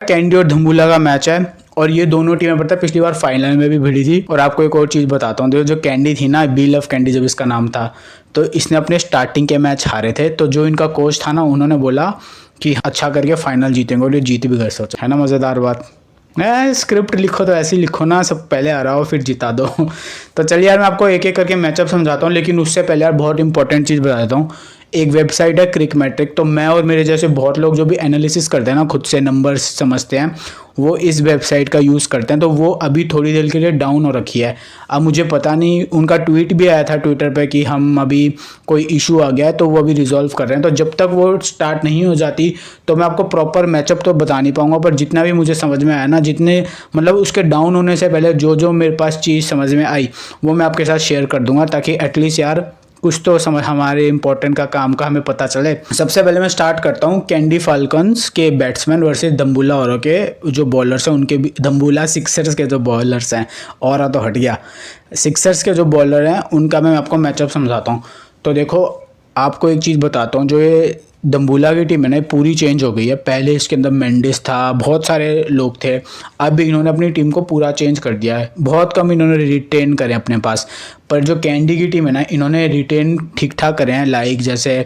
Candy और धम्बुला का match है और ये दोनों टीमें पता है पिछली बार फाइनल में भी भिड़ी थी। और आपको एक और चीज़ बताता हूँ, देखो जो कैंडी थी ना, बी लव कैंडी जब इसका नाम था, तो इसने अपने स्टार्टिंग के मैच हारे थे। तो जो इनका कोच था ना, उन्होंने बोला कि अच्छा करके फाइनल जीतेंगे और ये जीत भी कर सकते है ना। मज़ेदार बात है। स्क्रिप्ट लिखो तो ऐसे ही लिखो ना, सब पहले हराओ फिर जिता दो। तो चलिए यार, मैं आपको एक एक करके मैचअप समझाता हूँ, लेकिन उससे पहले यार बहुत इंपॉर्टेंट चीज़ बता देता हूँ। एक वेबसाइट है क्रिकमेट्रिक, तो मैं और मेरे जैसे बहुत लोग जो भी एनालिसिस करते हैं ना, खुद से नंबर्स समझते हैं, वो इस वेबसाइट का यूज़ करते हैं। तो वो अभी थोड़ी देर के लिए डाउन हो रखी है। अब मुझे पता नहीं, उनका ट्वीट भी आया था ट्विटर पे कि हम अभी कोई इशू आ गया है, तो वो अभी रिजॉल्व कर रहे हैं। तो जब तक वो स्टार्ट नहीं हो जाती तो मैं आपको प्रॉपर मैचअप तो बता नहीं पाऊंगा, पर जितना भी मुझे समझ में आया ना, जितने मतलब उसके डाउन होने से पहले जो जो मेरे पास चीज़ समझ में आई, वो मैं आपके साथ शेयर कर दूंगा, ताकि एटलीस्ट यार कुछ तो समझ हमारे इंपॉर्टेंट का काम का हमें पता चले। सबसे पहले मैं स्टार्ट करता हूँ कैंडी फाल्कन्स के बैट्समैन वर्सेस दम्बुला औरों के जो बॉलर्स हैं उनके भी। दम्बुला सिक्सर्स के जो बॉलर्स हैं, और तो हट गया, सिक्सर्स के जो बॉलर हैं उनका मैं आपको मैचअप समझाता हूँ। तो देखो, आपको एक चीज़ बताता हूँ, जो ये दम्बुला की टीम है ना, पूरी चेंज हो गई है। पहले इसके अंदर मेंडिस था, बहुत सारे लोग थे, अब इन्होंने अपनी टीम को पूरा चेंज कर दिया है। बहुत कम इन्होंने रिटेन करे अपने पास, पर जो कैंडी की टीम है ना, इन्होंने रिटेन ठीक ठाक करे हैं। लाइक जैसे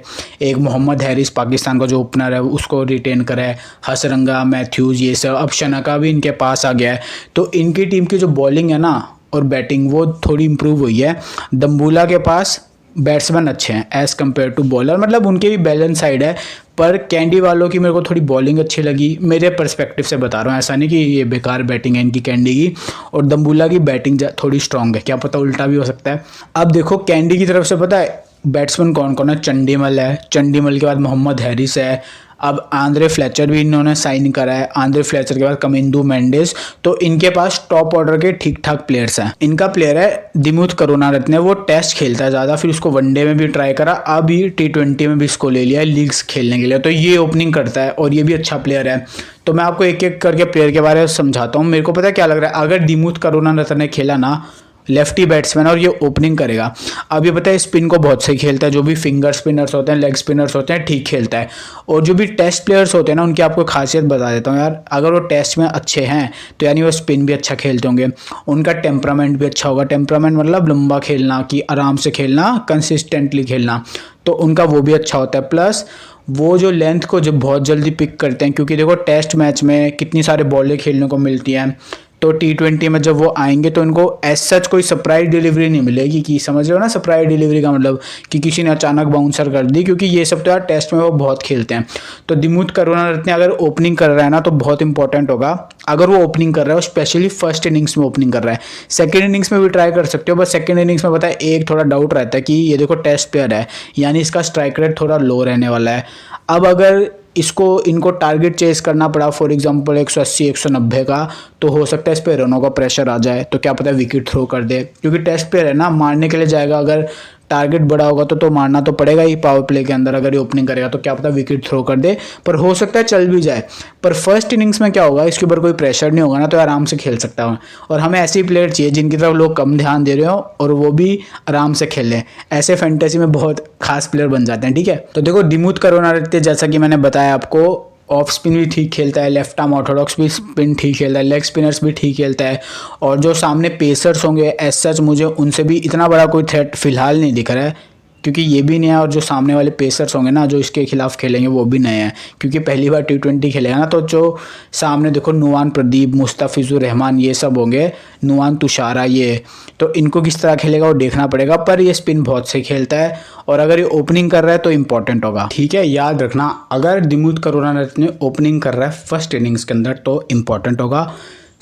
एक मोहम्मद हैरिस पाकिस्तान का जो ओपनर है, उसको रिटेन करा है, हसरंगा, मैथ्यूज़, ये सब। अब शनाका भी इनके पास आ गया है। तो इनकी टीम की जो बॉलिंग है ना और बैटिंग, वो थोड़ी इंप्रूव हुई है। दम्बुला के पास बैट्समैन अच्छे हैं एज़ कम्पेयर टू बॉलर, मतलब उनके भी बैलेंस साइड है। पर कैंडी वालों की मेरे को थोड़ी बॉलिंग अच्छी लगी, मेरे पर्सपेक्टिव से बता रहा हूँ, ऐसा नहीं कि ये बेकार बैटिंग है इनकी कैंडी की। और दम्बुला की बैटिंग थोड़ी स्ट्रांग है, क्या पता उल्टा भी हो सकता है। अब देखो कैंडी की तरफ से पता है बैट्समैन कौन कौन है। चंडीमल है, चंडीमल के बाद मोहम्मद हैरिस है, अब आंद्रे फ्लेचर भी इन्होंने साइन करा है, आंद्रे फ्लेचर के बाद कमिंदू मेंडिस। तो इनके पास टॉप ऑर्डर के ठीक ठाक प्लेयर्स हैं। इनका प्लेयर है दिमुथ करुणारत्ने, वो टेस्ट खेलता है ज़्यादा, फिर उसको वनडे में भी ट्राई करा, अब ये T20 में भी इसको ले लिया है लीग्स खेलने के लिए। तो ये ओपनिंग करता है और ये भी अच्छा प्लेयर है। तो मैं आपको एक एक करके प्लेयर के बारे में समझाता हूँ। मेरे को पता है क्या लग रहा है, अगर दिमुथ करुणारत्ने खेला ना, लेफ्टी बैट्समैन, और ये ओपनिंग करेगा। अब ये पता है स्पिन को बहुत सही खेलता है, जो भी फिंगर स्पिनर्स होते हैं, लेग स्पिनर्स होते हैं, ठीक खेलता है। और जो भी टेस्ट प्लेयर्स होते हैं ना, उनकी आपको खासियत बता देता हूँ यार। अगर वो टेस्ट में अच्छे हैं तो यानी वो स्पिन भी अच्छा खेलते होंगे, उनका टेम्परामेंट भी अच्छा होगा। टेम्परामेंट मतलब लंबा खेलना, कि आराम से खेलना, कंसिस्टेंटली खेलना, तो उनका वो भी अच्छा होता है। प्लस वो जो लेंथ को जब बहुत जल्दी पिक करते हैं, क्योंकि देखो टेस्ट मैच में कितनी सारे बॉलें खेलने को मिलती हैं, तो T20 में जब वो आएंगे तो इनको एज सच कोई सरप्राइज डिलीवरी नहीं मिलेगी। कि समझ रहे हो ना सरप्राइज डिलीवरी का मतलब, कि किसी ने अचानक बाउंसर कर दी, क्योंकि ये सब तो यार टेस्ट में वो बहुत खेलते हैं। तो दिमुथ करुणारत्ने अगर ओपनिंग कर रहा है ना, तो बहुत इंपॉर्टेंट होगा। अगर वो ओपनिंग कर रहा है, स्पेशली फर्स्ट इनिंग्स में ओपनिंग कर रहा है, सेकेंड इनिंग्स में भी ट्राई कर सकते हो, बस सेकेंड इनिंग्स में पता है एक थोड़ा डाउट रहता है कि ये देखो टेस्ट प्लेयर है, यानी इसका स्ट्राइक रेट थोड़ा लो रहने वाला है। अब अगर इनको टारगेट चेस करना पड़ा, फॉर एग्जांपल 180 190 का, तो हो सकता है इस पे रनों का प्रेशर आ जाए, तो क्या पता है विकेट थ्रो कर दे, क्योंकि टेस्ट प्लेयर है ना, मारने के लिए जाएगा। अगर टारगेट बड़ा होगा तो मारना तो पड़ेगा ही पावर प्ले के अंदर। अगर ये ओपनिंग करेगा तो क्या पता विकेट थ्रो कर दे, पर हो सकता है चल भी जाए। पर फर्स्ट इनिंग्स में क्या होगा, इसके ऊपर कोई प्रेशर नहीं होगा ना, तो आराम से खेल सकता है। और हमें ऐसे ही प्लेयर चाहिए जिनकी तरफ लोग कम ध्यान दे रहे हो और वो भी आराम से खेलें। ऐसे फैंटेसी में बहुत खास प्लेयर बन जाते हैं, ठीक है। तो देखो दिमुथ करुणारत्ने, जैसा कि मैंने बताया आपको, ऑफ स्पिन भी ठीक खेलता है, लेफ्ट आर्म ऑर्थोडॉक्स भी स्पिन ठीक खेलता है, लेग स्पिनर्स भी ठीक खेलता है। और जो सामने पेसर्स होंगे एज सच, मुझे उनसे भी इतना बड़ा कोई थ्रेट फिलहाल नहीं दिख रहा है, क्योंकि ये भी नया है। और जो सामने वाले पेसर्स होंगे ना, जो इसके खिलाफ खेलेंगे, वो भी नए हैं, क्योंकि पहली बार T20 खेलेगा ना। तो जो सामने देखो नुआन प्रदीप, मुस्तफिजुर रहमान, ये सब होंगे, नुआन तुषारा, ये तो इनको किस तरह खेलेगा वो देखना पड़ेगा। पर ये स्पिन बहुत सही खेलता है, और अगर ये ओपनिंग कर रहा है तो इंपॉर्टेंट होगा, ठीक है। याद रखना, अगर दिमुथ करुणारत्ने ओपनिंग कर रहा है फर्स्ट इनिंग्स के अंदर तो इंपॉर्टेंट होगा।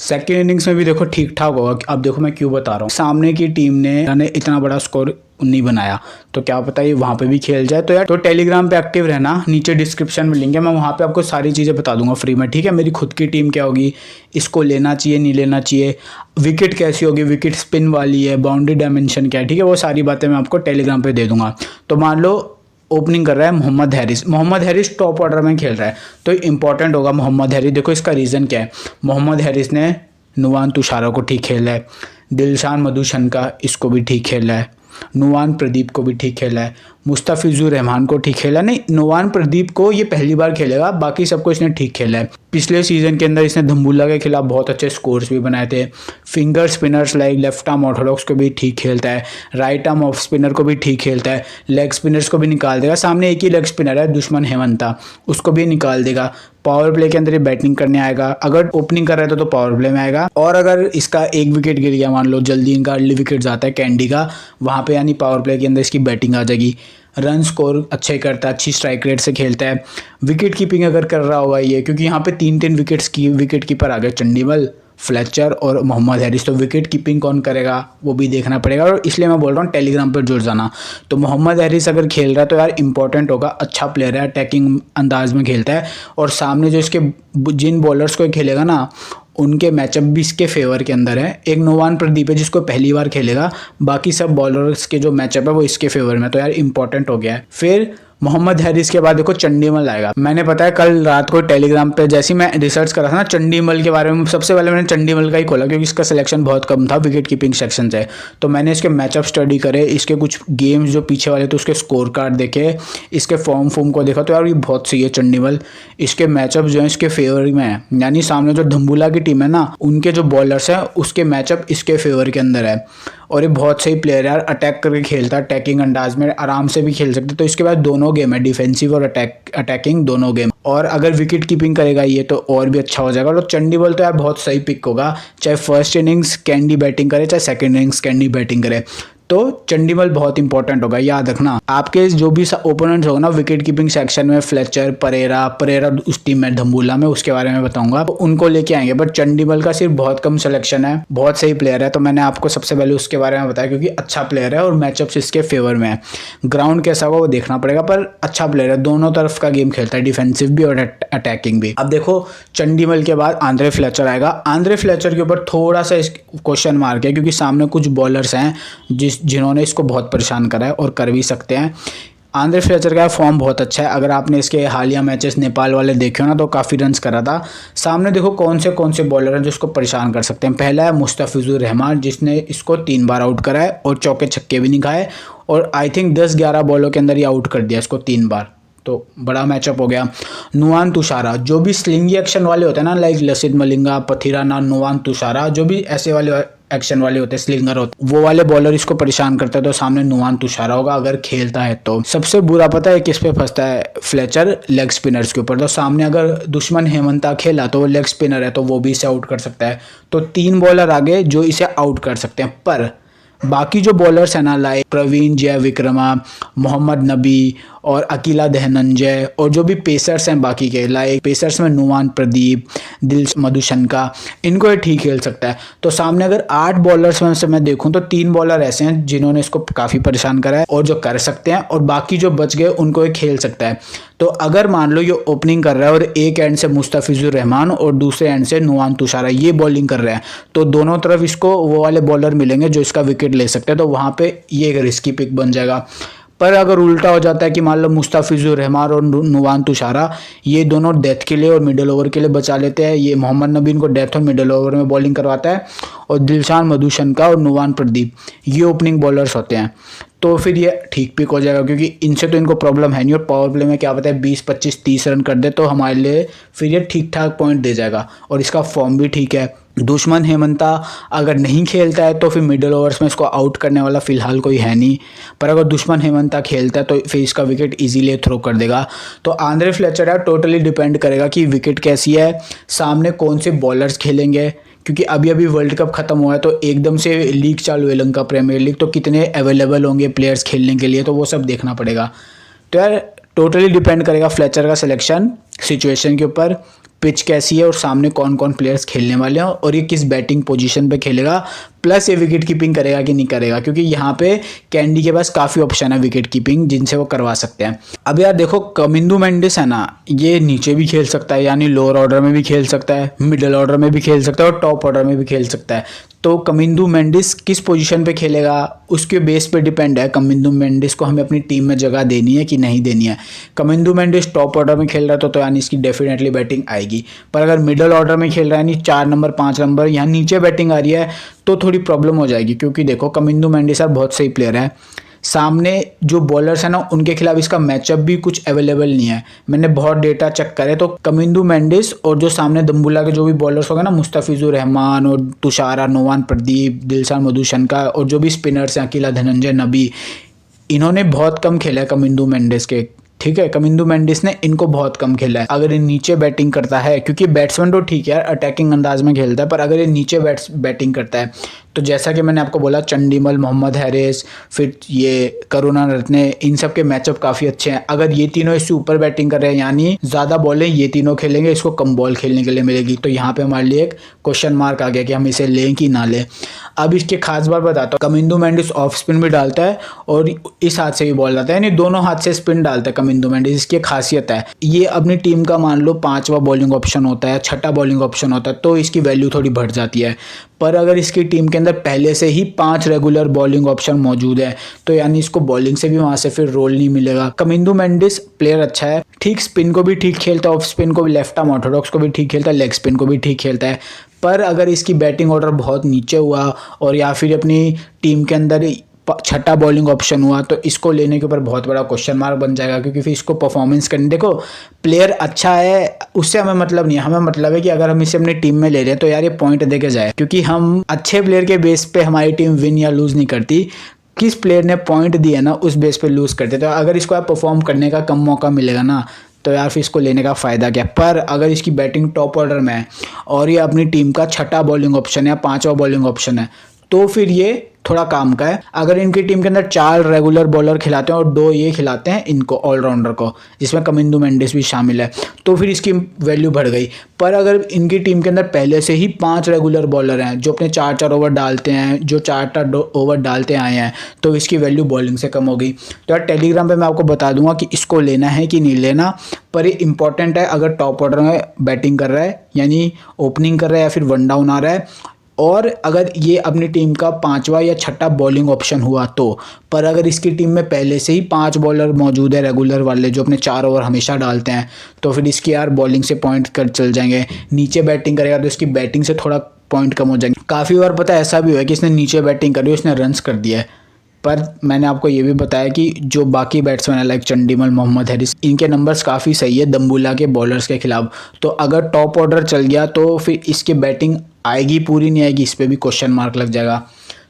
सेकेंड इनिंग्स में भी देखो ठीक ठाक होगा। अब देखो मैं क्यों बता रहा हूँ, सामने की टीम ने इतना बड़ा स्कोर नहीं बनाया, तो क्या पता ये वहाँ पे भी खेल जाए। तो यार, तो टेलीग्राम पे एक्टिव रहना, नीचे डिस्क्रिप्शन में लिंक है, मैं वहाँ पे आपको सारी चीज़ें बता दूंगा फ्री में, ठीक है। मेरी खुद की टीम क्या होगी, इसको लेना चाहिए नहीं लेना चाहिए, विकेट कैसी होगी, विकेट स्पिन वाली है, बाउंड्री डायमेंशन क्या है, ठीक है, वो सारी बातें मैं आपको टेलीग्राम पे दे दूंगा। तो मान लो ओपनिंग कर रहा है मोहम्मद हैरिस टॉप ऑर्डर में खेल रहा है, तो इंपॉर्टेंट होगा मोहम्मद हैरिस। देखो इसका रीज़न क्या है, मोहम्मद हैरिस ने नुआन तुषारा को ठीक खेला है, दिलशान मधुशनका इसको भी ठीक खेला है, नुवान प्रदीप को भी ठीक खेला है, मुस्तफिजुर रहमान को ठीक खेला। नहीं, नुवान प्रदीप को ये पहली बार खेलेगा, बाकी सबको इसने ठीक खेला है। पिछले सीजन के अंदर इसने धम्बुल्ला के खिलाफ बहुत अच्छे स्कोर्स भी बनाए थे। Finger spinners like left arm Orthodox को भी ठीक खेलता है, राइट आर्म ऑफ स्पिनर को भी ठीक खेलता है, लेग स्पिनर्स को भी निकाल देगा। सामने एक ही लेग स्पिनर है दुश्मन हेमंता, उसको भी निकाल देगा। पावर प्ले के अंदर ये बैटिंग करने आएगा, अगर ओपनिंग कर रहा है तो पावर प्ले में आएगा। और अगर इसका एक विकेट गिर गया, मान लो जल्दी इनका अर्ली विकेट जाता है कैंडी का, वहाँ पे यानी पावर प्ले के अंदर इसकी बैटिंग आ जाएगी। रन स्कोर अच्छे करता है, अच्छी स्ट्राइक रेट से खेलता है। विकेट कीपिंग अगर कर रहा होगा ये, क्योंकि यहाँ पे 3-3 विकेट कीपर आ गए, चंडीमल, फ्लेचर और मोहम्मद हैरिस, तो विकेट कीपिंग कौन करेगा वो भी देखना पड़ेगा। और इसलिए मैं बोल रहा हूँ टेलीग्राम पर जुड़ जाना। तो मोहम्मद हैरिस अगर खेल रहा है तो यार इंपॉर्टेंट होगा, अच्छा प्लेयर है, अटैकिंग अंदाज में खेलता है। और सामने जो इसके जिन बॉलर्स को खेलेगा ना, उनके मैचअप भी इसके फेवर के अंदर है। एक नुवान प्रदीप है जिसको पहली बार खेलेगा, बाकी सब बॉलर्स के जो मैचअप है वो इसके फेवर में, तो यार इंपॉर्टेंट हो गया है। फिर मोहम्मद हैरिस के बाद देखो चंडीमल आएगा। मैंने पता है कल रात को टेलीग्राम पे जैसे मैं रिसर्च करा था ना चंडीमल के बारे में, सबसे पहले मैंने चंडीमल का ही खोला क्योंकि इसका सिलेक्शन बहुत कम था विकेट कीपिंग सेक्शन से। तो मैंने इसके मैचअप स्टडी करे, इसके कुछ गेम्स जो पीछे वाले थे उसके स्कोर कार्ड देखे, इसके फॉर्म को देखा, तो यार ये बहुत सही है चंडीमल। इसके मैचअप जो है इसके फेवर में है, यानी सामने जो धम्बुल्ला की टीम है ना, उनके जो बॉलर्स हैं उसके मैचअप इसके फेवर के अंदर है। और ये बहुत सही प्लेयर है यार, अटैक करके खेलता है, अटैकिंग अंदाज में आराम से भी खेल सकते। तो इसके बाद दोनों गेम है, डिफेंसिव और अटैकिंग दोनों गेम। और अगर विकेट कीपिंग करेगा ये तो और भी अच्छा हो जाएगा। तो चंडीमल तो यार बहुत सही पिक होगा, चाहे फर्स्ट इनिंग्स कैंडी बैटिंग करे चाहे सेकंड इनिंग्स कैंडी बैटिंग करे, तो चंडीमल बहुत इंपॉर्टेंट होगा। याद रखना आपके जो भी ओपोनेंट्स होगा ना विकेट कीपिंग सेक्शन में, फ्लेचर, परेरा उस टीम में धम्बुल्ला में, उसके बारे में बताऊंगा, तो उनको लेके आएंगे। बट चंडीमल का सिर्फ बहुत कम सिलेक्शन है, बहुत सही प्लेयर है, तो मैंने आपको सबसे पहले उसके बारे में बताया क्योंकि अच्छा प्लेयर है और मैचअप्स इसके फेवर में है। ग्राउंड कैसा होगा वो देखना पड़ेगा, पर अच्छा प्लेयर है, दोनों तरफ का गेम खेलता है, डिफेंसिव भी और अटैकिंग भी। अब देखो चंडीमल के बाद आंद्रे फ्लेचर आएगा। आंद्रे फ्लेचर के ऊपर थोड़ा सा क्वेश्चन मार्क है क्योंकि सामने कुछ बॉलर्स हैं जिन्होंने इसको बहुत परेशान करा है और कर भी सकते हैं। आंद्रे फ्लेचर का फॉर्म बहुत अच्छा है, अगर आपने इसके हालिया मैचेस नेपाल वाले देखे हो ना तो काफ़ी रन्स करा था। सामने देखो कौन से बॉलर हैं जो इसको परेशान कर सकते हैं। पहला है मुस्तफिजुर रहमान जिसने इसको 3 बार आउट करा है और चौके छक्के भी नहीं खाए, और आई थिंक 10-11 बॉलों के अंदर ये आउट कर दिया इसको 3 बार, तो बड़ा मैचअप हो गया। नुवान तुषारा, जो भी स्लिंगी एक्शन वाले होते हैं ना, लाइक लसित मलिंगा, पथिराना, नुवान तुषारा, जो भी ऐसे वाले एक्शन वाले होते हैं, स्लिंगर होते, वो वाले बॉलर इसको परेशान करते हैं। तो सामने नुवान तुषारा होगा अगर खेलता है तो। सबसे बुरा पता है किस पे फंसता है फ्लेचर, लेग स्पिनर्स के ऊपर। तो सामने अगर दुश्मन हेमंता खेला तो वो लेग स्पिनर है तो वो भी इसे आउट कर सकता है। तो 3 बॉलर आगे जो इसे आउट कर सकते हैं, पर बाकी जो बॉलर्स हैं ना, लाइक प्रवीण जय विक्रमा, मोहम्मद नबी और अकीला धनंजय, और जो भी पेसर्स हैं बाकी के, लाइक पेसर्स में नुवान प्रदीप, दिल मधुशंका, इनको ये ठीक खेल सकता है। तो सामने अगर 8 बॉलर्स में से मैं देखूं तो 3 बॉलर ऐसे हैं जिन्होंने इसको काफ़ी परेशान करा है और जो कर सकते हैं, और बाकी जो बच गए उनको ये खेल सकता है। तो अगर मान लो ये ओपनिंग कर रहा है और एक एंड से मुस्तफिजुर रहमान और दूसरे एंड से नुवान तुषारा ये बॉलिंग कर रहे हैं, तो दोनों तरफ इसको वो वाले बॉलर मिलेंगे जो इसका विकेट ले सकते हैं, तो वहाँ पे ये एक रिस्की पिक बन जाएगा। पर अगर उल्टा हो जाता है कि मान लो मुस्तफिजुर रहमान और नुवान तुषारा ये दोनों डेथ के लिए और मिडिल ओवर के लिए बचा लेते हैं, ये मोहम्मद नबी इनको डेथ और मिडिल ओवर में बॉलिंग करवाता है, और दिलशान मधुशंका और नुवान प्रदीप ये ओपनिंग बॉलर्स होते हैं, तो फिर ये ठीक पिक हो जाएगा क्योंकि इनसे तो इनको प्रॉब्लम है नहीं। और पावर प्ले में क्या पता है 20, 25, 30 रन कर दे तो हमारे लिए फिर ये ठीक ठाक पॉइंट दे जाएगा, और इसका फॉर्म भी ठीक है। दुश्मन हेमंता अगर नहीं खेलता है तो फिर मिडिल ओवर्स में इसको आउट करने वाला फिलहाल कोई है नहीं, पर अगर दुश्मन हेमंता खेलता है तो फिर इसका विकेट इजीली थ्रो कर देगा। तो आंद्रे फ्लेचर है, टोटली डिपेंड करेगा कि विकेट कैसी है, सामने कौन से बॉलर्स खेलेंगे, क्योंकि अभी वर्ल्ड कप खत्म हुआ है तो एकदम से लीग चालू है, लंका प्रीमियर लीग, तो कितने अवेलेबल होंगे प्लेयर्स खेलने के लिए, तो वो सब देखना पड़ेगा। तो यार टोटली डिपेंड करेगा फ्लेचर का सिलेक्शन सिचुएशन के ऊपर, पिच कैसी है और सामने कौन कौन प्लेयर्स खेलने वाले हैं और ये किस बैटिंग पोजीशन पे खेलेगा, प्लस ये विकेट कीपिंग करेगा कि नहीं करेगा, क्योंकि यहाँ पे कैंडी के पास काफ़ी ऑप्शन है विकेट कीपिंग जिनसे वो करवा सकते हैं। अब यार देखो कमिंदू मेंडिस है ना, ये नीचे भी खेल सकता है, यानी लोअर ऑर्डर में भी खेल सकता है, मिडिल ऑर्डर में भी खेल सकता है और टॉप ऑर्डर में भी खेल सकता है। तो कमिंदू मेंडिस किस पोजीशन पे खेलेगा उसके बेस पे डिपेंड है कमिंदू मेंडिस को हमें अपनी टीम में जगह देनी है कि नहीं देनी है। कमिंदू मेंडिस टॉप ऑर्डर में खेल रहा है तो यानी इसकी डेफिनेटली बैटिंग आएगी, पर अगर मिडिल ऑर्डर में खेल रहा है यानी 4 नंबर 5 नंबर यहाँ नीचे बैटिंग आ रही है तो थोड़ी प्रॉब्लम हो जाएगी, क्योंकि देखो कमिंदू मेंडिस यार बहुत सही प्लेयर है, सामने जो बॉलर्स हैं ना उनके खिलाफ इसका मैचअप भी कुछ अवेलेबल नहीं है। मैंने बहुत डेटा चेक करे तो कमिंदू मेंडिस और जो सामने दम्बुला के जो भी बॉलर्स हो गए ना, मुस्तफिजुर रहमान और तुषारा, नोवान प्रदीप, दिलशान मधुशंका और जो भी स्पिनर्स हैं अकीला धनंजय, नबी, इन्होंने बहुत कम खेला है कमिंदू मेंडिस के। ठीक है, कमिंदू मेंडिस ने इनको बहुत कम खेला है। अगर ये नीचे बैटिंग करता है, क्योंकि बैट्समैन तो ठीक है यार अटैकिंग अंदाज में खेलता है, पर अगर ये नीचे बैटिंग करता है तो जैसा कि मैंने आपको बोला चंडीमल, मोहम्मद हैरिस, फिर ये करुणा रत्ने, इन सब के मैचअप काफ़ी अच्छे हैं। अगर ये तीनों इससे ऊपर बैटिंग कर रहे हैं यानी ज़्यादा बॉलें ये तीनों खेलेंगे, इसको कम बॉल खेलने के लिए मिलेगी। तो यहाँ पे हमारे लिए एक क्वेश्चन मार्क आ गया कि हम इसे लें कि ना लें। अब इसके खास बात बताता हूँ, कमिंदू मेंडिस ऑफ स्पिन भी डालता है और इस हाथ से भी बॉल डालता है, यानी दोनों हाथ से स्पिन डालता है कमिंदू मेंडिस। इसकी खासियत है ये अपनी टीम का मान लो 5वां बॉलिंग ऑप्शन होता है, 6ठा बॉलिंग ऑप्शन होता है, तो इसकी वैल्यू थोड़ी बढ़ जाती है। पर अगर इसकी टीम के अंदर पहले से ही 5 रेगुलर बॉलिंग ऑप्शन मौजूद है तो यानी इसको बॉलिंग से भी वहां से फिर रोल नहीं मिलेगा। कमिंदू मेंडिस प्लेयर अच्छा है, ठीक स्पिन को भी ठीक खेलता है, ऑफ स्पिन को भी, लेफ्ट आर्म ऑर्थोडॉक्स को भी ठीक खेलता है, लेग स्पिन को भी ठीक खेलता है। पर अगर इसकी बैटिंग ऑर्डर बहुत नीचे हुआ और या फिर अपनी टीम के अंदर 6ठा बॉलिंग ऑप्शन हुआ तो इसको लेने के ऊपर बहुत बड़ा क्वेश्चन मार्क बन जाएगा, क्योंकि फिर इसको परफॉर्मेंस करनी, देखो प्लेयर अच्छा है उससे हमें मतलब नहीं है, हमें मतलब है कि अगर हम इसे अपनी टीम में ले रहे हैं तो यार ये पॉइंट दे के जाए, क्योंकि हम अच्छे प्लेयर के बेस पे हमारी टीम विन या लूज नहीं करती, किस प्लेयर ने पॉइंट दिया ना उस बेस पे लूज करते। तो अगर इसको आप परफॉर्म करने का कम मौका मिलेगा ना तो यार फिर इसको लेने का फ़ायदा क्या। पर अगर इसकी बैटिंग टॉप ऑर्डर में है और ये अपनी टीम का 6ठा बॉलिंग ऑप्शन या 5वां बॉलिंग ऑप्शन है तो फिर ये थोड़ा काम का है। अगर इनकी टीम के अंदर 4 रेगुलर बॉलर खिलाते हैं और 2 ये खिलाते हैं इनको ऑलराउंडर को, जिसमें कमिंदू मेंडिस भी शामिल है, तो फिर इसकी वैल्यू बढ़ गई। पर अगर इनकी टीम के अंदर पहले से ही 5 रेगुलर बॉलर हैं जो अपने 4-4 ओवर डालते हैं, जो 4 ओवर डालते आए हैं, तो इसकी वैल्यू बॉलिंग से कम हो गई। तो यार टेलीग्राम पर मैं आपको बता दूंगा कि इसको लेना है कि नहीं लेना, पर ये इंपॉर्टेंट है अगर टॉप ऑर्डर में बैटिंग कर रहा है यानी ओपनिंग कर रहा है या फिर 1 डाउन आ रहा है, और अगर ये अपनी टीम का 5वां या 6ठा बॉलिंग ऑप्शन हुआ तो। पर अगर इसकी टीम में पहले से ही 5 बॉलर मौजूद है रेगुलर वाले जो अपने 4 ओवर हमेशा डालते हैं तो फिर इसकी यार बॉलिंग से पॉइंट कर चल जाएंगे। नीचे बैटिंग करेगा तो इसकी बैटिंग से थोड़ा पॉइंट कम हो जाएंगे। काफ़ी बार पता है ऐसा भी हुआ है कि इसने नीचे बैटिंग करी, उसने रन्स कर दिया है, पर मैंने आपको ये भी बताया कि जो बाकी बैट्समैन है लाइक चंडीमल, मोहम्मद हैरिस, इनके नंबर्स काफ़ी सही है दम्बुला के बॉलर्स के खिलाफ। तो अगर टॉप ऑर्डर चल गया तो फिर इसकी बैटिंग आएगी पूरी नहीं आएगी इस पर भी क्वेश्चन मार्क लग जाएगा।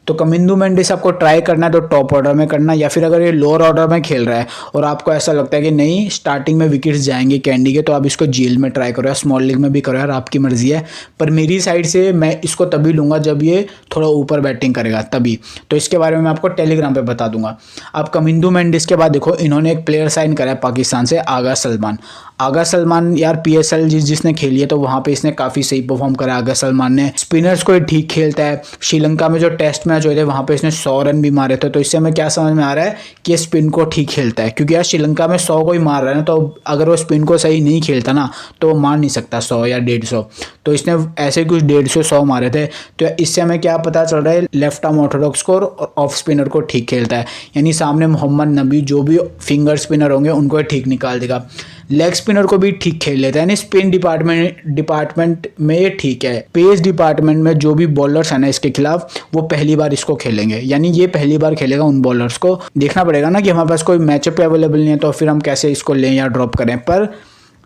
तो कमिंदू मेंडिस आपको ट्राई करना है तो टॉप ऑर्डर में करना, या फिर अगर ये लोअर ऑर्डर में खेल रहा है और आपको ऐसा लगता है कि नहीं स्टार्टिंग में विकेट्स जाएंगे कैंडी के, तो आप इसको जीएल में ट्राई करो या स्मॉल लीग में भी करो यार, आपकी मर्जी है। पर मेरी साइड से मैं इसको तभी लूँगा जब ये थोड़ा ऊपर बैटिंग करेगा तभी, तो इसके बारे में मैं आपको टेलीग्राम पर बता दूंगा। अब कमिंदू मेंडिस के बाद देखो इन्होंने एक प्लेयर साइन करा है पाकिस्तान से, आगा सलमान। आगा सलमान यार पीएसएल जिसने खेली है तो वहाँ पे इसने काफ़ी सही परफॉर्म करा। आगा सलमान ने स्पिनर्स को ठीक खेलता है, श्रीलंका में जो टेस्ट मैच हुए थे वहाँ पे इसने 100 रन भी मारे थे, तो इससे हमें क्या समझ में आ रहा है कि स्पिन को ठीक खेलता है, क्योंकि यार श्रीलंका में 100 को ही मार रहा है ना, तो अगर वो स्पिन को सही नहीं खेलता ना तो वो मार नहीं सकता 100 या 150, तो इसने ऐसे कुछ 150-100 मारे थे। तो इससे हमें क्या पता चल रहा है, लेफ्ट आर्म ऑर्थोडॉक्स को और ऑफ स्पिनर को ठीक खेलता है, यानी सामने मोहम्मद नबी जो भी फिंगर स्पिनर होंगे उनको ठीक निकाल देगा। लेग स्पिनर को भी ठीक खेल लेता है, यानी स्पिन डिपार्टमेंट में ये ठीक है। पेस डिपार्टमेंट में जो भी बॉलर्स है ना इसके खिलाफ वो पहली बार इसको खेलेंगे, यानी ये पहली बार खेलेगा। उन बॉलर्स को देखना पड़ेगा ना कि हमारे पास कोई मैचअप अवेलेबल नहीं है तो फिर हम कैसे इसको लें या ड्रॉप करें। पर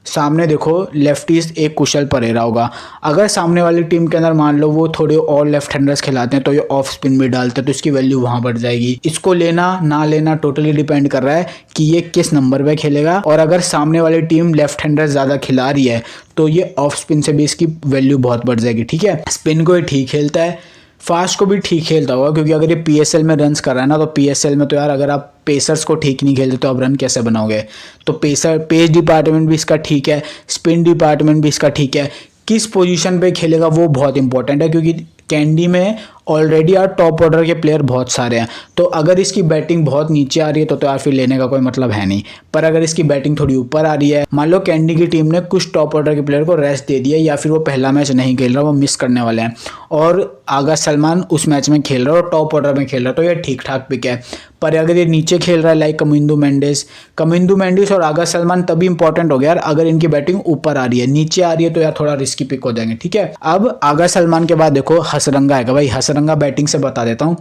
सामने देखो लेफ्टीज एक कुशल परेरा होगा, अगर सामने वाली टीम के अंदर मान लो वो थोड़े और लेफ्ट हैंडर्स खिलाते हैं तो ये ऑफ स्पिन भी डालते हैं, तो इसकी वैल्यू वहां बढ़ जाएगी। इसको लेना ना लेना टोटली डिपेंड कर रहा है कि ये किस नंबर पे खेलेगा, और अगर सामने वाली टीम लेफ्ट हैंडर ज़्यादा खिला रही है तो ये ऑफ स्पिन से भी इसकी वैल्यू बहुत बढ़ जाएगी। ठीक है, स्पिन को ये ठीक खेलता है, फास्ट को भी ठीक खेलता होगा, क्योंकि अगर ये पीएसएल में रन्स कर रहा है ना तो पीएसएल में तो यार अगर आप पेसर्स को ठीक नहीं खेलते तो आप रन कैसे बनाओगे। तो पेस डिपार्टमेंट भी इसका ठीक है, स्पिन डिपार्टमेंट भी इसका ठीक है। किस पोजीशन पे खेलेगा वो बहुत इंपॉर्टेंट है, क्योंकि कैंडी में ऑलरेडी यार टॉप ऑर्डर के प्लेयर बहुत सारे हैं, तो अगर इसकी बैटिंग बहुत नीचे आ रही है तो यार फिर लेने का कोई मतलब है नहीं। पर अगर इसकी बैटिंग थोड़ी ऊपर आ रही है, मान लो कैंडी की टीम ने कुछ टॉप ऑर्डर के प्लेयर को रेस्ट दे दिया या फिर वो पहला मैच नहीं खेल रहा, वो मिस करने वाले हैं, और आगा सलमान उस मैच में खेल रहा है और टॉप ऑर्डर में खेल रहा है, तो ये ठीक ठाक पिक है। पर अगर ये नीचे खेल रहा है लाइक कमिंदू मेंडिस और आगा सलमान, तभी इंपॉर्टेंट हो गया यार अगर इनकी बैटिंग ऊपर आ रही है। नीचे आ रही है तो यार थोड़ा रिस्की पिक हो जाएंगे। ठीक है, अब आगा सलमान के बाद देखो हसरंगा है भाई। हसरंगा हसरंगा बैटिंग से बता देता हूँ,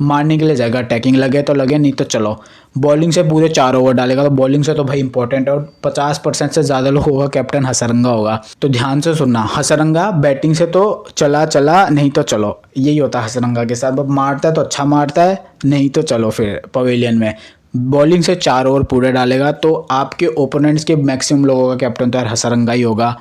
मारने के लिए जाएगा, अटैकिंग लगे तो लगे, नहीं तो चलो। बॉलिंग से पूरे 4 ओवर डालेगा, तो बॉलिंग से तो भाई इंपॉर्टेंट है, और 50% से ज़्यादा लोगों का कैप्टन हसरंगा होगा। तो ध्यान से सुनना, हसरंगा बैटिंग से तो चला चला, नहीं तो चलो, यही होता है हसरंगा के साथ। अब मारता है तो अच्छा मारता है, नहीं तो चलो फिर पवेलियन में। बॉलिंग से 4 ओवर पूरे डालेगा, तो आपके ओपोनेंट्स के मैक्सिमम लोगों का कैप्टन तो यार हसरंगा ही होगा।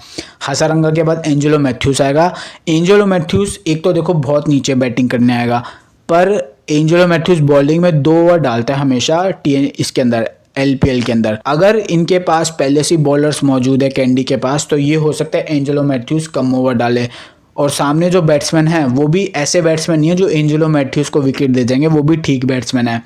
हसरंगा के बाद एंजेलो मैथ्यूस आएगा। एंजेलो मैथ्यूस एक तो देखो बहुत नीचे बैटिंग करने आएगा, पर एंजेलो मैथ्यूस बॉलिंग में 2 ओवर डालता है हमेशा इसके अंदर, एलपीएल के अंदर। अगर इनके पास पहले से बॉलर्स मौजूद है कैंडी के पास, तो ये हो सकता है एंजेलो मैथ्यूस कम ओवर डाले, और सामने जो बैट्समैन हैं वो भी ऐसे बैट्समैन नहीं है जो एंजेलो मैथ्यूस को विकेट दे देंगे, वो भी ठीक बैट्समैन है।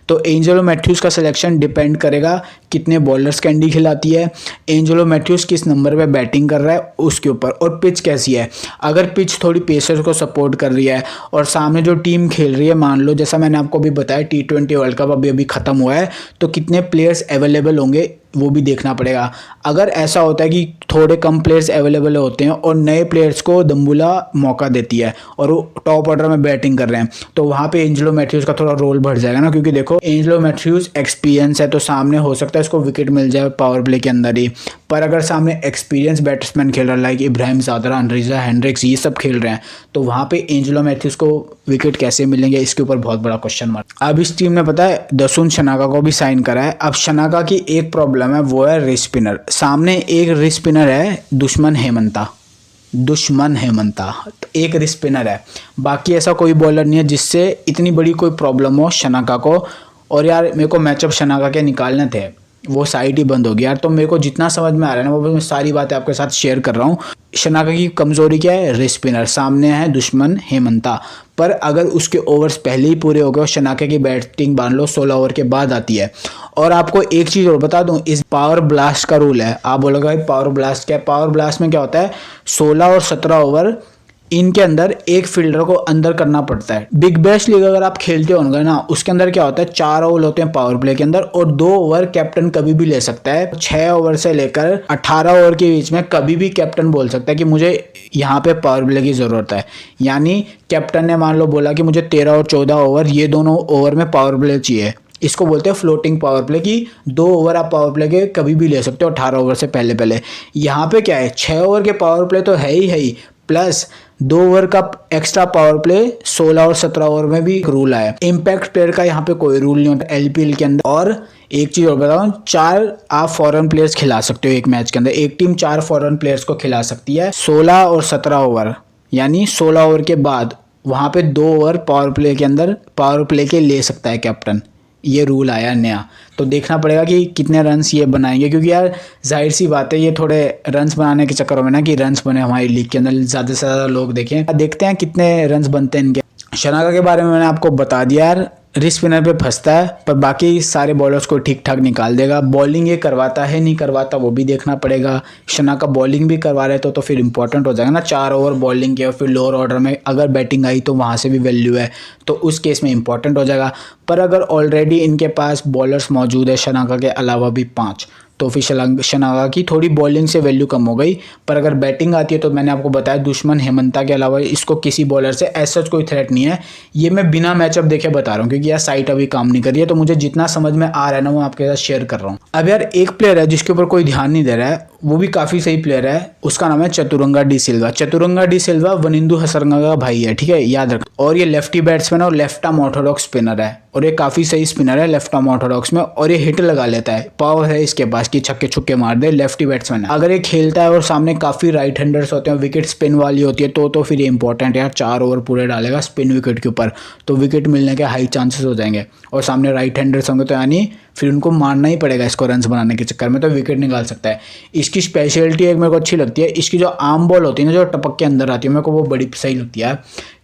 तो एंजेलो मैथ्यूस का सिलेक्शन डिपेंड करेगा कितने बॉलर्स कैंडी खिलाती है, एंजेलो मैथ्यूस किस नंबर पे बैटिंग कर रहा है उसके ऊपर, और पिच कैसी है। अगर पिच थोड़ी पेसर्स को सपोर्ट कर रही है और सामने जो टीम खेल रही है, मान लो जैसा मैंने आपको अभी बताया T20 वर्ल्ड कप अभी ख़त्म हुआ है, तो कितने प्लेयर्स अवेलेबल होंगे वो भी देखना पड़ेगा। अगर ऐसा होता है कि थोड़े कम प्लेयर्स अवेलेबल होते हैं और नए प्लेयर्स को दम्बुला मौका देती है और वो टॉप ऑर्डर में बैटिंग कर रहे हैं, तो वहाँ पे एंजेलो मैथ्यूस का थोड़ा रोल बढ़ जाएगा ना, क्योंकि देखो एंजेलो मैथ्यूस एक्सपीरियंस है, तो सामने हो सकता है इसको विकेट मिल जाए पावर प्ले के अंदर ही। पर अगर सामने एक्सपीरियंस बैट्समैन खेल रहा है, लाइक इब्राहिम ज़ादरा, अनरीजा हेंड्रिक्स, ये सब खेल रहे हैं, तो वहाँ पे एंजेलो मैथ्यूस को विकेट कैसे मिलेंगे, इसके ऊपर बहुत बड़ा क्वेश्चन मार्क। अब इस टीम ने पता है दसुन शनाका को भी साइन करा है। अब शनाका की एक प्रॉब्लम है, वो है रिस्ट स्पिनर। सामने एक रिस्ट स्पिनर है दुश्मन हेमंता, तो एक रिस्ट स्पिनर है, बाकी ऐसा कोई बॉलर नहीं है जिससे इतनी बड़ी कोई प्रॉब्लम हो शनाका को। और यार मेरे को मैचअप शनाका के निकालने थे, वो साइट ही बंद हो गया यार। तो मेरे को जितना समझ में आ रहा है ना, वो मैं सारी बातें आपके साथ शेयर कर रहा हूँ। शनाका की कमज़ोरी क्या है? Wrist spinner. सामने है दुश्मन हेमंता, पर अगर उसके ओवर्स पहले ही पूरे हो गए और शनाका की बैटिंग मान लो 16 ओवर के बाद आती है। और आपको एक चीज़ और बता दूं, इस पावर ब्लास्ट का रूल है। आप बोलोगे भाई पावर ब्लास्ट क्या है? पावर ब्लास्ट में क्या होता है, 16 और 17 ओवर इनके अंदर एक फील्डर को अंदर करना पड़ता है। बिग बैश लीग अगर आप खेलते होंगे ना, उसके अंदर क्या होता है, 4 ओवर होते हैं पावर प्ले के अंदर और 2 ओवर कैप्टन कभी भी ले सकता है। 6 ओवर से लेकर 18 ओवर के बीच में कभी भी कैप्टन बोल सकता है कि मुझे यहाँ पे पावर प्ले की ज़रूरत है। यानी कैप्टन ने मान लो बोला कि मुझे 13 और 14 ओवर, ये दोनों ओवर में पावर प्ले चाहिए, इसको बोलते हैं फ्लोटिंग पावर प्ले, की 2 ओवर आप पावर प्ले के कभी भी ले सकते हो 18 ओवर से पहले। यहाँ पे क्या है, 6 ओवर के पावर प्ले तो है ही, प्लस 2 ओवर का एक्स्ट्रा पावर प्ले 16 और 17 ओवर में भी रूल आया। इम्पैक्ट प्लेयर का यहाँ पे कोई रूल नहीं होता एलपीएल के अंदर। और एक चीज़ और बताऊँ, 4 आप फॉरेन प्लेयर्स खिला सकते हो एक मैच के अंदर। एक टीम 4 फॉरेन प्लेयर्स को खिला सकती है 16 और 17 ओवर, यानी 16 ओवर के बाद वहाँ पे 2 ओवर पावर प्ले के अंदर पावर प्ले के ले सकता है कैप्टन। ये रूल आया नया, तो देखना पड़ेगा कि कितने रन्स ये बनाएंगे, क्योंकि यार जाहिर सी बात है ये थोड़े रन्स बनाने के चक्कर में ना, कि रन्स बने हमारी लीग के अंदर, ज़्यादा से ज़्यादा लोग देखें। देखते हैं कितने रन्स बनते हैं इनके। शनाका के बारे में मैंने आपको बता दिया यार, रिस्ट स्पिनर पे फंसता है, पर बाकी सारे बॉलर्स को ठीक ठाक निकाल देगा। बॉलिंग ये करवाता है नहीं करवाता वो भी देखना पड़ेगा। शनाका बॉलिंग भी करवा रहे तो फिर इंपॉर्टेंट हो जाएगा ना, 4 ओवर बॉलिंग के और फिर लोअर ऑर्डर में अगर बैटिंग आई तो वहाँ से भी वैल्यू है, तो उस केस में इंपॉर्टेंट हो जाएगा। पर अगर ऑलरेडी इनके पास बॉलर्स मौजूद है शनाका के अलावा भी 5, तो फिर शनाका की थोड़ी बॉलिंग से वैल्यू कम हो गई। पर अगर बैटिंग आती है तो मैंने आपको बताया दुश्मन हेमंता के अलावा इसको किसी बॉलर से ऐसा कोई थ्रेट नहीं है। ये मैं बिना मैचअप देखे बता रहा हूँ, क्योंकि यार साइट अभी काम नहीं कर रही है, तो मुझे जितना समझ में आ रहा है ना वो आपके साथ शेयर कर रहा हूँ। अब यार एक प्लेयर है जिसके ऊपर कोई ध्यान नहीं दे रहा है, वो भी काफ़ी सही प्लेयर है, उसका नाम है चतुरंगा डी सिल्वा। चतुरंगा डी सिल्वा वनिंदु हसरंगा का भाई है, ठीक है, याद रख। और ये लेफ्टी बैट्समैन और लेफ्ट आर्म ऑर्थोडॉक्स स्पिनर है, और ये काफ़ी सही स्पिनर है लेफ्ट आर्म ऑर्थोडॉक्स में, और ये हिट लगा लेता है, पावर है इसके पास कि छक्के छुक्के मार दे। लेफ्टी बैट्समैन है, अगर ये खेलता है और सामने काफ़ी राइट हैंडर्स होते हैं, विकेट स्पिन वाली होती है, तो फिर ये इंपॉर्टेंट है यार। 4 ओवर पूरे डालेगा स्पिन विकेट के ऊपर, तो विकेट मिलने के हाई चांसेस हो जाएंगे। और सामने राइट हैंडर्स होंगे तो यानी फिर उनको मारना ही पड़ेगा इसको रन्स बनाने के चक्कर में, तो विकेट निकाल सकता है। इसकी स्पेशलिटी एक मेरे को अच्छी लगती है, इसकी जो आर्म बॉल होती है ना, जो टपक के अंदर आती है, मेरे को वो बड़ी सही लगती है।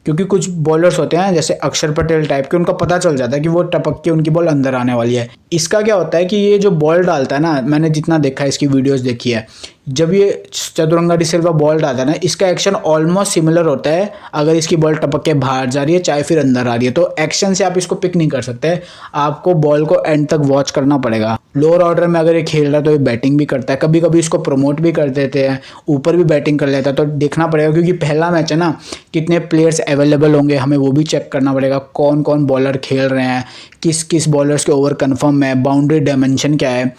क्योंकि कुछ बॉलर्स होते हैं जैसे अक्षर पटेल टाइप के, उनको पता चल जाता है कि वो टपक के उनकी बॉल अंदर आने वाली है। इसका क्या होता है कि ये जो बॉल डालता है ना, मैंने जितना देखा है, इसकी वीडियोस देखी है, जब ये चतुरंगा डी सिल्वा बॉल डालता है ना, इसका एक्शन ऑलमोस्ट सिमिलर होता है अगर इसकी बॉल टपक के बाहर जा रही है चाहे फिर अंदर आ रही है। तो एक्शन से आप इसको पिक नहीं कर सकते, आपको बॉल को एंड तक वॉच करना पड़ेगा। लोअर ऑर्डर में अगर ये खेल रहा है तो ये बैटिंग भी करता है, कभी कभी इसको प्रमोट भी कर देते हैं, ऊपर भी बैटिंग कर लेता है। तो देखना पड़ेगा क्योंकि पहला मैच है ना, कितने प्लेयर्स अवेलेबल होंगे हमें वो भी चेक करना पड़ेगा, कौन कौन बॉलर खेल रहे हैं, किस किस बॉलर्स के ओवर कन्फर्म है, बाउंड्री डायमेंशन क्या है,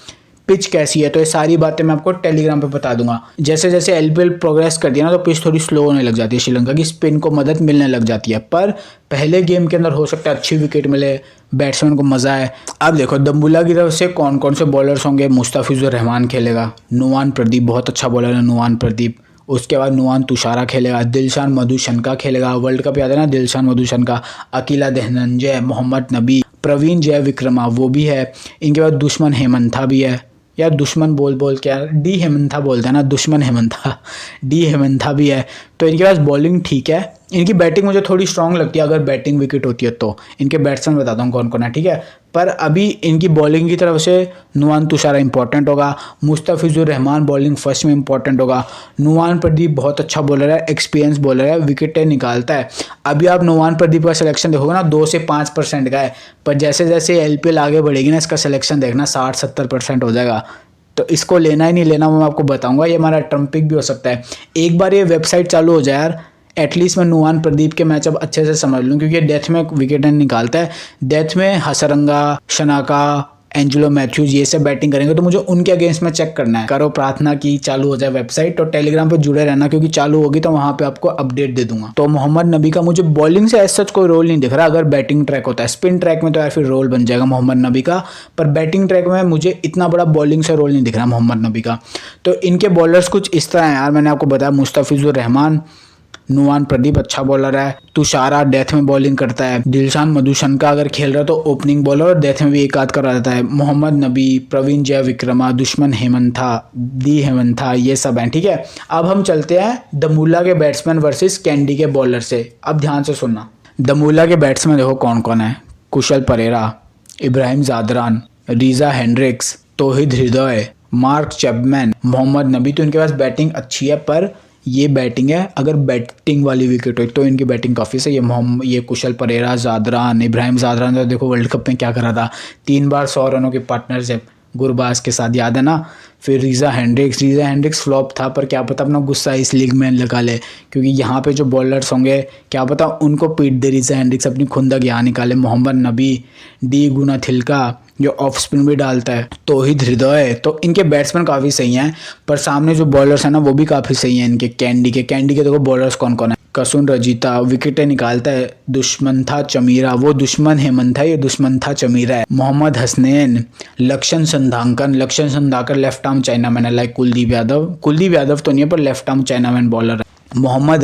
पिच कैसी है। तो ये सारी बातें मैं आपको टेलीग्राम पे बता दूंगा। जैसे जैसे एलपीएल प्रोग्रेस करती है ना, तो पिच थोड़ी स्लो होने लग जाती है, श्रीलंका की स्पिन को मदद मिलने लग जाती है। पर पहले गेम के अंदर हो सकता है अच्छी विकेट मिले, बैट्समैन को मजा आए। अब देखो दम्बुल्ला की तरफ से कौन कौन से बॉलर्स होंगे। मुस्तफिजुर रहमान खेलेगा, नुआन प्रदीप बहुत अच्छा बॉलर है नुआन प्रदीप। उसके बाद नुआन तुषारा खेलेगा, दिलशान मधुशनका खेलेगा, वर्ल्ड कप याद है ना दिलशान मधुशनका, अकीला धनंजय, मोहम्मद नबी, प्रवीण जय विक्रमा वो भी है। इनके बाद दुश्मन हेमंथा भी है, यार दुश्मन बोल बोल के यार डी हेमंथा बोलते हैं ना, दुश्मन हेमंथा, डी हेमंथा भी है। तो इनके पास बॉलिंग ठीक है, इनकी बैटिंग मुझे थोड़ी स्ट्रांग लगती है अगर बैटिंग विकेट होती है तो। इनके बैट्समैन बताता हूँ कौन कौन है, ठीक है। पर अभी इनकी बॉलिंग की तरफ से नुआन तुषारा इंपॉर्टेंट होगा, मुस्तफिजुर रहमान बॉलिंग फर्स्ट में इंपॉर्टेंट होगा, नुआन प्रदीप बहुत अच्छा बॉलर है, एक्सपीरियंस बॉलर है, विकेटें निकालता है। अभी आप नुआन प्रदीप का सिलेक्शन देखोगे ना 2 से 5% का है, पर जैसे जैसे एलपीएल आगे बढ़ेगी ना इसका सिलेक्शन देखना 60-70% हो जाएगा। तो इसको लेना ही नहीं लेना मैं आपको बताऊंगा, ये हमारा ट्रम्प पिक भी हो सकता है। एक बार ये वेबसाइट चालू हो जाए यार, एटलीस्ट मैं नुआन प्रदीप के मैच अब अच्छे से समझ लूँ, क्योंकि डेथ में विकेट निकालता है। डेथ में हसरंगा, शनाका, एंजेलो मैथ्यूज ये सब बैटिंग करेंगे, तो मुझे उनके अगेंस्ट में चेक करना है। करो प्रार्थना की चालू हो जाए वेबसाइट, और टेलीग्राम पे जुड़े रहना क्योंकि चालू होगी तो वहां पे आपको अपडेट दे दूंगा। तो मोहम्मद नबी का मुझे बॉलिंग से ऐसा कोई रोल नहीं दिख रहा। अगर बैटिंग ट्रैक होता है, स्पिन ट्रैक में तो यार फिर रोल बन जाएगा मोहम्मद नबी का, पर बैटिंग ट्रैक में मुझे इतना बड़ा बॉलिंग से रोल नहीं दिख रहा मोहम्मद नबी का। तो इनके बॉलर्स कुछ इस तरह हैं यार, मैंने आपको बताया मुस्तफिजुर रहमान, नुआन प्रदीप अच्छा बॉलर है, तुषारा डेथ में बॉलिंग करता है, दिलशान मधुशनका अगर खेल रहा है तो ओपनिंग बॉलर और डेथ में भी एक आध करा देता है, मोहम्मद नबी, प्रवीण जय विक्रमा, दुश्मन हेमंथा, दी हेमंथा ये सब हैं, ठीक है। अब हम चलते हैं दम्बुल्ला के बैट्समैन वर्सेस कैंडी के बॉलर से। अब ध्यान से सुनना, दम्बुल्ला के बैट्समैन देखो कौन कौन है। कुशल परेरा, इब्राहिम जादरान, रीजा हेंड्रिक्स, तौहीद हृदय, मार्क चैपमैन, मोहम्मद नबी। तो इनके पास बैटिंग अच्छी है, पर ये बैटिंग है अगर बैटिंग वाली विकेट हो तो इनकी बैटिंग काफ़ी सही है। ये कुशल परेरा, जादरान, इब्राहिम जादरान तो देखो वर्ल्ड कप में क्या करा था, 3 बार 100 रनों की पार्टनरशिप गुरबाज के साथ, याद है ना। फिर रीजा हेंड्रिक्स फ्लॉप था, पर क्या पता अपना गुस्सा इस लीग में लगा ले, क्योंकि यहाँ पे जो बॉलर्स होंगे क्या पता उनको पीट दे रीजा हेंड्रिक्स, अपनी खुंदक यहाँ निकाले। मोहम्मद नबी, डी गुना थिलका जो ऑफ स्पिन भी डालता है, तौहीद हृदय। तो इनके बैट्समैन काफ़ी सही हैं, पर सामने जो बॉलर्स हैं ना वो भी काफ़ी सही हैं इनके। कैंडी के देखो बॉलर्स कौन कौन है। कसुन रजीता विकेटें निकालता है, दुश्मंथा चमीरा, वो दुश्मन हेमंथा ये दुश्मंथा चमीरा है। मोहम्मद हसनैन, लक्षण संधाकर लेफ्ट आर्म चाइनामैन है, लाइक कुलदीप यादव तो नहीं है पर लेफ्ट आर्म चाइनामैन बॉलर है। मोहम्मद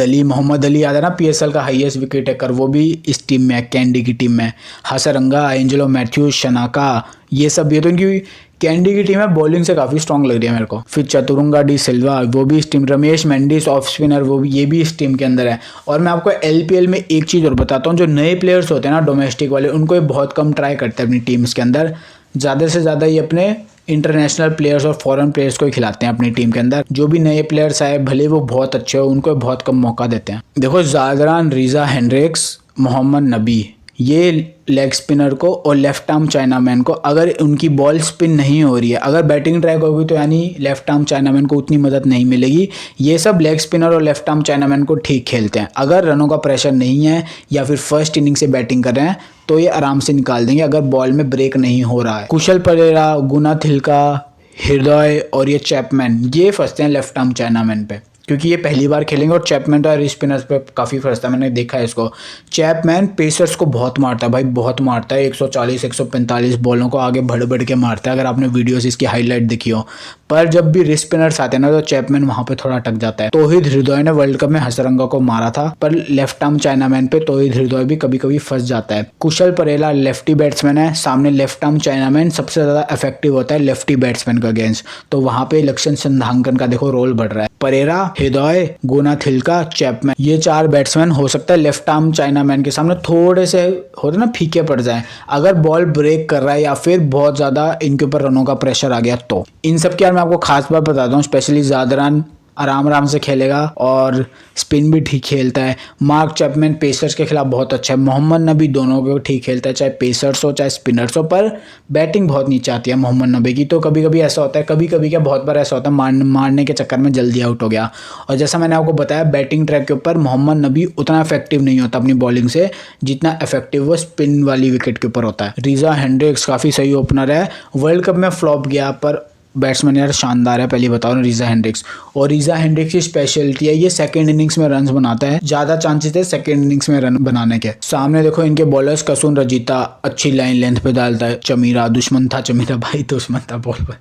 अली याद है ना पीएसएल का हाईएस्ट विकेट टेकर, वो भी इस टीम में है, कैंडी की टीम में। हसरंगा, एंजेलो मैथ्यूज, शनाका ये सब, ये तो इनकी कैंडी की टीम है, बॉलिंग से काफ़ी स्ट्रांग लग रही है मेरे को। फिर चतुरंगा डी सिल्वा वो भी इस team, Ramesh Mendis off spinner वो भी, ये भी इस टीम के अंदर है। और मैं आपको एलपीएल में एक चीज़ और बताता हूँ, जो नए प्लेयर्स होते हैं ना डोमेस्टिक वाले, उनको ये बहुत कम ट्राई करते हैं अपनी टीम्स के अंदर। ज़्यादा से ज़्यादा ये अपने इंटरनेशनल प्लेयर्स और फॉरेन प्लेयर्स को ही खिलाते हैं अपनी टीम के अंदर। जो भी नए प्लेयर्स आए भले वो बहुत अच्छे हो, उनको बहुत कम मौका देते हैं। देखो जादरान, रीजा हेंड्रिक्स, मोहम्मद नबी ये लेग स्पिनर को और लेफ्ट आर्म चाइनामैन को, अगर उनकी बॉल स्पिन नहीं हो रही है, अगर बैटिंग ट्रैक होगी तो यानी लेफ्ट आर्म चाइनामैन को उतनी मदद नहीं मिलेगी। ये सब लेग स्पिनर और लेफ्ट आर्म चाइनामैन को ठीक खेलते हैं। अगर रनों का प्रेशर नहीं है या फिर फर्स्ट इनिंग से बैटिंग कर रहे हैं तो ये आराम से निकाल देंगे अगर बॉल में ब्रेक नहीं हो रहा है। कुशल परेरा, गुना थिलका, हृदय और ये चैपमैन ये फंसते हैं लेफ्ट आर्म चाइनामैन पे, क्योंकि ये पहली बार खेलेंगे। और चैपमैन तो स्पिनर्स पे काफ़ी फंसता है, मैंने देखा है इसको। चैपमैन पेसर्स को बहुत मारता है भाई, बहुत मारता है, 140-145 बॉलों को आगे बढ़ के मारता है, अगर आपने वीडियोस इसकी हाईलाइट देखी हो। पर जब भी रिस्ट स्पिनर्स आते हैं ना तो चैपमैन वहाँ पे थोड़ा अटक जाता है। तौहीद हृदय ने वर्ल्ड कप में हसरंगा को मारा था, पर लेफ्ट आर्म चाइनामैन पे तौहीद हृदय भी कभी कभी फंस जाता है। कुशल परेला लेफ्टी बैट्समैन है, सामने लेफ्ट आर्म चाइनामैन सबसे ज़्यादा इफेक्टिव होता है लेफ्टी बैट्समैन का अगेंस्ट, तो वहाँ पे लक्षण संधांकन का देखो रोल बढ़ रहा है। परेरा, हृदय, गोनाथिल्का, चैपमैन, ये 4 बैट्समैन हो सकता है लेफ्ट आर्म चाइनामैन के सामने थोड़े से होते ना फीके पड़ जाए अगर बॉल ब्रेक कर रहा है या फिर बहुत ज़्यादा इनके ऊपर रनों का प्रेशर आ गया। तो इन सब के यार मैं आपको खास बात बताता हूँ, स्पेशली ज़ादरान आराम आराम से खेलेगा और स्पिन भी ठीक खेलता है। मार्क चैपमैन पेसर्स के खिलाफ बहुत अच्छा है। मोहम्मद नबी दोनों को ठीक खेलता है, चाहे पेसर्स हो चाहे स्पिनर्स हो, पर बैटिंग बहुत नीचे आती है मोहम्मद नबी की। तो कभी कभी ऐसा होता है, कभी कभी क्या बहुत बार ऐसा होता है मारने के चक्कर में जल्दी आउट हो गया। और जैसा मैंने आपको बताया बैटिंग ट्रैक के ऊपर मोहम्मद नबी उतना इफेक्टिव नहीं होता अपनी बॉलिंग से जितना इफेक्टिव वो स्पिन वाली विकेट के ऊपर होता है। रीजा हेंड्रिक्स काफ़ी सही ओपनर है, वर्ल्ड कप में फ्लॉप गया पर बैट्समैन यार शानदार है, पहले बताओ ना रीजा हेंड्रिक्स। और रीजा हेंड्रिक्स की स्पेशलिटी है ये सेकंड इनिंग्स में रन्स बनाता है, ज़्यादा चांसेस है सेकंड इनिंग्स में रन बनाने के। सामने देखो इनके बॉलर्स कसून रजीता अच्छी लाइन लेंथ पे डालता है, चमीरा दुश्मन था चमीरा भाई दुश्मन था बॉल पर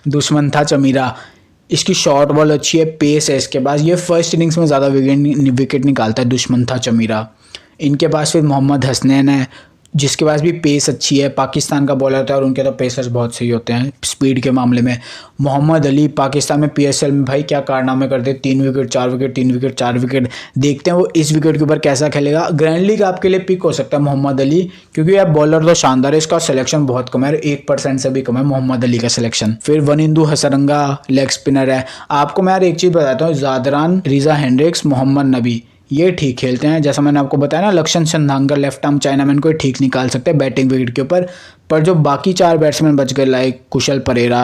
दुश्मन था चमीरा, इसकी शॉर्ट बॉल अच्छी है, पेस है इसके पास, ये फर्स्ट इनिंग्स में ज़्यादा विकेट निकालता है दुश्मन था चमीरा। इनके पास फिर मोहम्मद हसनैन है जिसके पास भी पेस अच्छी है, पाकिस्तान का बॉलर था और उनके तो पेसर्स बहुत सही होते हैं स्पीड के मामले में। मोहम्मद अली पाकिस्तान में पीएसएल में भाई क्या कारनामे करते, 3 विकेट 4 विकेट 3 विकेट 4 विकेट। देखते हैं वो इस विकेट के ऊपर कैसा खेलेगा। ग्रैंड लीग आपके लिए पिक हो सकता है मोहम्मद अली, क्योंकि यार बॉलर तो शानदार है, इसका सिलेक्शन बहुत कम है, 1% से भी कम है मोहम्मद अली का सिलेक्शन। फिर वनिंदु हसरंगा लेग स्पिनर है। आपको मैं यार एक चीज़ बताता हूँ, ज़ादरान, रीजा हेंड्रिक्स, मोहम्मद नबी ये ठीक खेलते हैं। जैसा मैंने आपको बताया ना, लक्षण संधांगर लेफ्ट आर्म चाइनामैन को ठीक निकाल सकते हैं बैटिंग विकेट के ऊपर। पर जो बाकी 4 बैट्समैन बच गए लाइक कुशल परेरा,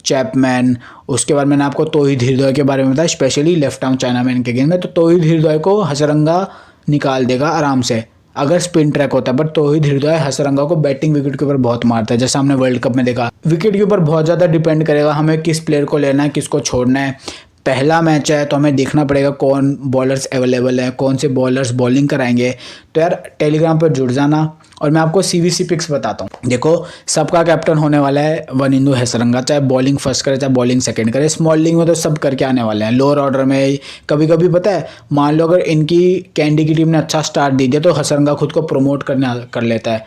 चैपमैन, उसके बाद मैंने आपको तौहीद हृदय के बारे में बताया स्पेशली लेफ्ट आर्म चाइनामैन के गेम में, तो तौहीद हृदय को हसरंगा निकाल देगा आराम से अगर स्पिन ट्रैक होता है। पर तौहीद हृदय हसरंगा को बैटिंग विकेट के ऊपर बहुत मारता है, जैसा हमने वर्ल्ड कप में देखा। विकेट के ऊपर बहुत ज़्यादा डिपेंड करेगा हमें किस प्लेयर को लेना है, किसको छोड़ना है। पहला मैच है तो हमें देखना पड़ेगा कौन बॉलर्स अवेलेबल है, कौन से बॉलर्स बॉलिंग कराएंगे। तो यार टेलीग्राम पर जुड़ जाना और मैं आपको सीवीसी पिक्स बताता हूँ। देखो सबका कैप्टन होने वाला है वनिंदु हसरंगा, चाहे बॉलिंग फर्स्ट करे चाहे बॉलिंग सेकंड करे। स्मॉल लीग में तो सब करके आने वाले हैं, लोअर ऑर्डर में कभी कभी पता है मान लो अगर इनकी कैंडी की टीम ने अच्छा स्टार्ट दे दिया तो हसरंगा खुद को प्रमोट कर लेता है।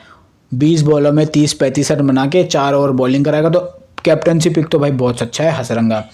20 बॉलों में 30-35 रन बना के 4 ओवर बॉलिंग कराएगा, तो कैप्टनसी पिक तो भाई बहुत अच्छा है हसरंगा।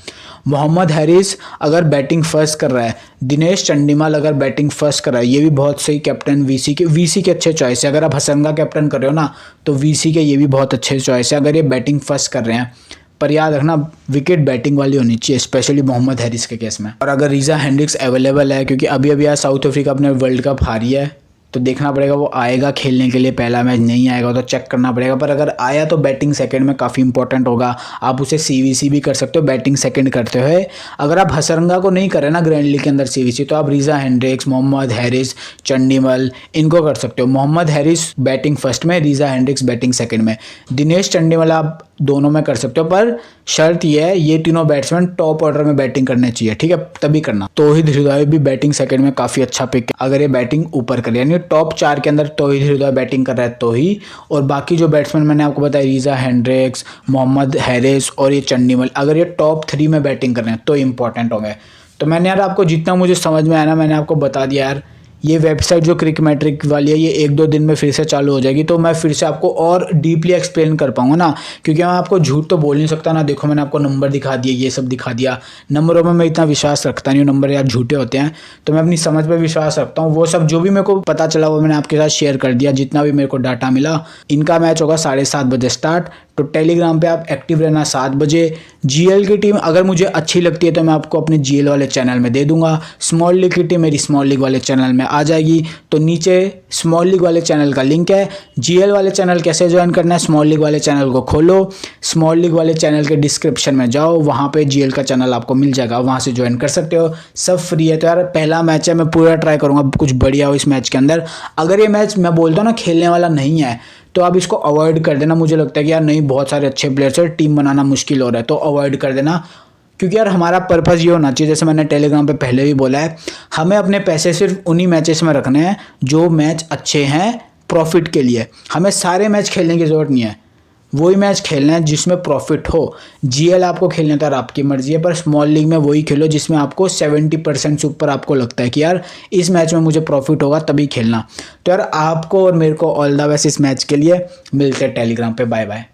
मोहम्मद हैरिस अगर बैटिंग फर्स्ट कर रहा है, दिनेश चंडीमाल अगर बैटिंग फर्स्ट कर रहा है, ये भी बहुत सही कैप्टन वीसी के अच्छे चॉइस है। अगर आप हसरंगा कैप्टन कर रहे हो ना तो वीसी के ये भी बहुत अच्छे चॉइस है अगर ये बैटिंग फर्स्ट कर रहे हैं। पर याद रखना विकेट बैटिंग वाली होनी चाहिए स्पेशली मोहम्मद हैरिस के केस में। और अगर रीजा हेंड्रिक्स अवेलेबल है, क्योंकि अभी अभी यार साउथ अफ्रीका अपने वर्ल्ड कप हारी है, तो देखना पड़ेगा वो आएगा खेलने के लिए। पहला मैच नहीं आएगा तो चेक करना पड़ेगा, पर अगर आया तो बैटिंग सेकंड में काफ़ी इंपॉर्टेंट होगा। आप उसे सीवीसी भी कर सकते हो बैटिंग सेकंड करते हुए। अगर आप हसरंगा को नहीं करें ना ग्रैंड लीग के अंदर सीवीसी, तो आप रीजा हेंड्रिक्स, मोहम्मद हैरिस, चंडीमल इनको कर सकते हो। मोहम्मद हैरिस बैटिंग फर्स्ट में, रीजा हेंड्रिक्स बैटिंग सेकंड में, दिनेश चंडीमल आप दोनों में कर सकते हो। पर शर्त यह है ये तीनों बैट्समैन टॉप ऑर्डर में बैटिंग करने चाहिए, ठीक है, तभी करना। तौहीद हृदय भी बैटिंग सेकंड में काफ़ी अच्छा पिक है अगर ये बैटिंग ऊपर करे, यानी टॉप 4 के अंदर तौहीद हृदय बैटिंग कर रहा है तो ही। और बाकी जो बैट्समैन मैंने आपको बताया रीजा हेंड्रिक्स, मोहम्मद हैरिस और ये चंडीमल, अगर ये टॉप 3 में बैटिंग कर रहे हैं तो इंपॉर्टेंट होंगे। तो मैंने यार आपको जितना मुझे समझ में आया ना मैंने आपको बता दिया यार। ये वेबसाइट जो क्रिकमेट्रिक वाली है ये 1-2 दिन में फिर से चालू हो जाएगी, तो मैं फिर से आपको और डीपली एक्सप्लेन कर पाऊंगा ना, क्योंकि मैं आपको झूठ तो बोल नहीं सकता ना। देखो मैंने आपको नंबर दिखा दिए, ये सब दिखा दिया, नंबरों में मैं इतना विश्वास रखता नहीं हूँ, नंबर यार झूठे होते हैं। तो मैं अपनी समझ पर विश्वास रखता हूँ। वो सब जो भी मेरे को पता चला वो मैंने आपके साथ शेयर कर दिया, जितना भी मेरे को डाटा मिला। इनका मैच होगा 7:30 बजे स्टार्ट, तो टेलीग्राम पे आप एक्टिव रहना 7 बजे। जीएल की टीम अगर मुझे अच्छी लगती है तो मैं आपको अपने जीएल वाले चैनल में दे दूंगा। स्मॉल लीग की टीम मेरी स्मॉल लीग वाले चैनल में आ जाएगी, तो नीचे स्मॉल लीग वाले चैनल का लिंक है। जीएल वाले चैनल कैसे ज्वाइन करना है, स्मॉल लीग वाले चैनल को खोलो, स्मॉल लीग वाले चैनल के डिस्क्रिप्शन में जाओ, वहाँ पे जीएल का चैनल आपको मिल जाएगा, वहाँ से ज्वाइन कर सकते हो, सब फ्री है। तो यार पहला मैच है, मैं पूरा ट्राई करूँगा कुछ बढ़िया हो इस मैच के अंदर। अगर ये मैच मैं बोलता हूँ ना खेलने वाला नहीं है तो आप इसको अवॉइड कर देना। मुझे लगता है कि यार नहीं बहुत सारे अच्छे प्लेयर्स हैं, टीम बनाना मुश्किल हो रहा है, तो अवॉइड कर देना। क्योंकि यार हमारा पर्पज़ ये होना चाहिए, जैसे मैंने टेलीग्राम पे पहले भी बोला है, हमें अपने पैसे सिर्फ उन्हीं मैचेस में रखने हैं जो मैच अच्छे हैं प्रॉफिट के लिए। हमें सारे मैच खेलने की ज़रूरत नहीं है, वही मैच खेलना है जिसमें प्रॉफिट हो। जीएल आपको खेलने तो आपकी मर्जी है, पर स्मॉल लीग में वही खेलो जिसमें आपको 70% से ऊपर आपको लगता है कि यार इस मैच में मुझे प्रॉफिट होगा, तभी खेलना। तो यार आपको और मेरे को ऑल द बेस्ट इस मैच के लिए। मिलते हैं टेलीग्राम पे, बाय बाय।